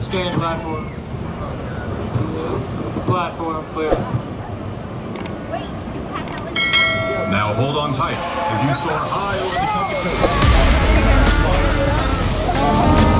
Scan platform. Platform clear. Wait, you pass that one? Now hold on tight as you soar high over the top of the